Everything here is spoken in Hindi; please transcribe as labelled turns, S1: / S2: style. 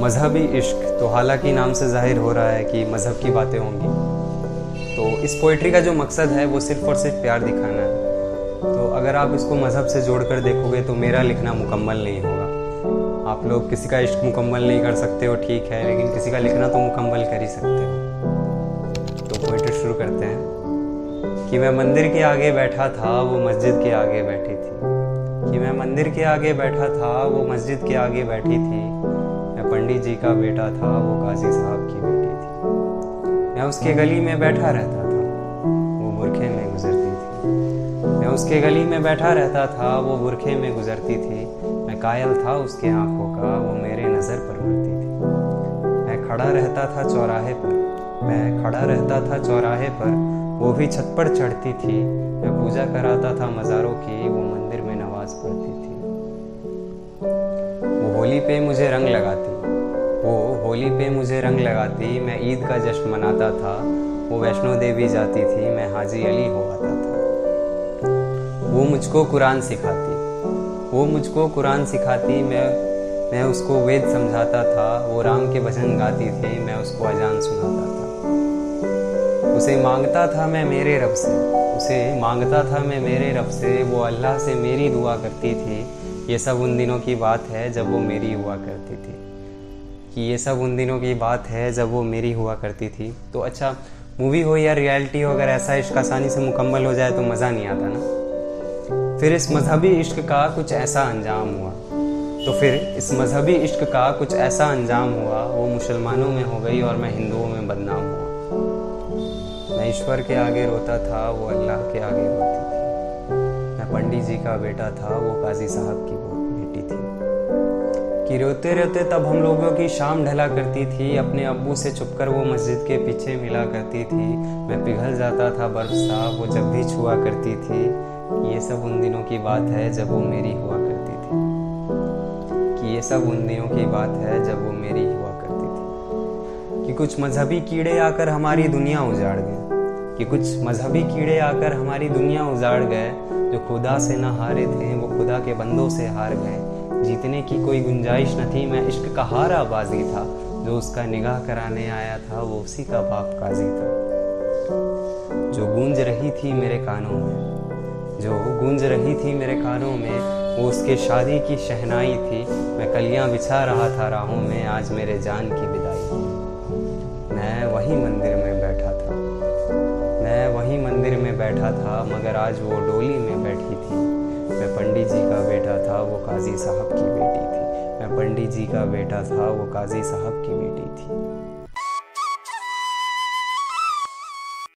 S1: मज़हबी इश्क तो हालांकि नाम से ज़ाहिर हो रहा है कि मज़हब की बातें होंगी। तो इस पोइट्री का जो मकसद है वो सिर्फ़ और सिर्फ प्यार दिखाना है। तो अगर आप इसको मज़हब से जोड़कर देखोगे तो मेरा लिखना मुकम्मल नहीं होगा। आप लोग किसी का इश्क मुकम्मल नहीं कर सकते हो, ठीक है, लेकिन किसी का लिखना तो मुकम्मल कर ही सकते हो। तो पोइट्री शुरू करते हैं कि मैं मंदिर के आगे बैठा था, वो मस्जिद के आगे बैठी थी। कि मैं मंदिर के आगे बैठा था, वो मस्जिद के आगे बैठी थी। मैं पंडित जी का बेटा था, वो काजी साहब की बेटी थी। मैं उसके गली में बैठा रहता था, वो बुरखे में गुजरती थी। मैं उसके गली में बैठा रहता था, वो बुरखे में गुजरती थी। मैं कायल था उसके आंखों का, वो मेरे नज़र पर मरती थी। मैं खड़ा रहता था चौराहे पर, मैं खड़ा रहता था चौराहे पर, वो भी छत पर चढ़ती थी। मैं पूजा कराता था मज़ारों की, वो मंदिर में नमाज पढ़ती थी। वो होली पे मुझे रंग लगाती, वो होली पे मुझे रंग लगाती। मैं ईद का जश्न मनाता था, वो वैष्णो देवी जाती थी। मैं हाजी अली हो आता था। वो मुझको कुरान सिखाती, वो मुझको कुरान सिखाती। मैं उसको वेद समझाता था। वो राम के भजन गाती थी, मैं उसको अजान सुनाता था। उसे मांगता था मैं मेरे रब से, उसे मांगता था मैं मेरे रब से। वो अल्लाह से मेरी दुआ करती थी। ये सब उन दिनों की बात है जब वो मेरी हुआ करती थी। कि ये सब उन दिनों की बात है जब वो मेरी हुआ करती थी। तो अच्छा, मूवी हो या रियलिटी हो, अगर ऐसा इश्क आसानी से मुकम्मल हो जाए तो मज़ा नहीं आता ना। फिर इस मजहबी इश्क का कुछ ऐसा अंजाम हुआ, तो फिर इस मजहबी इश्क का कुछ ऐसा अंजाम हुआ। वो मुसलमानों में हो गई और मैं हिंदुओं में बदनाम हुआ। मैं ईश्वर के आगे रोता था, वो अल्लाह के आगे रोती थी। मैं पंडित जी का बेटा था, वो काजी साहब की बेटी थी। कि रोते रोते तब हम लोगों की शाम ढला करती थी। अपने अब्बू से छुपकर वो मस्जिद के पीछे मिला करती थी। मैं पिघल जाता था बर्फ सा, वो जब भी छुआ करती थी। कि ये सब उन दिनों की बात है जब वो मेरी हुआ करती थी। कि ये सब उन दिनों की बात है जब वो मेरी हुआ करती थी। कि कुछ मजहबी कीड़े आकर हमारी दुनिया उजाड़ गए, कि कुछ मजहबी कीड़े आकर हमारी दुनिया उजाड़ गए। जो खुदा से न हारे थे वो खुदा के बंदों से हार गए। जीतने की कोई गुंजाइश न थी, मैं इश्क का हारा बाजी था। जो उसका निगाह कराने आया था वो उसी का बाप काजी था। जो गूंज रही थी मेरे कानों में, जो गूंज रही थी मेरे कानों में, वो उसके शादी की शहनाई थी। मैं कलियां बिछा रहा था राहों में, आज मेरे जान की विदाई। मैं वही मंदिर में बैठा था, मैं वही मंदिर में बैठा था, मगर आज वो डोली में बैठी थी। मैं पंडित जी का बेटा था, वो काजी साहब की बेटी थी। मैं पंडित जी का बेटा था, वो काजी साहब की बेटी थी।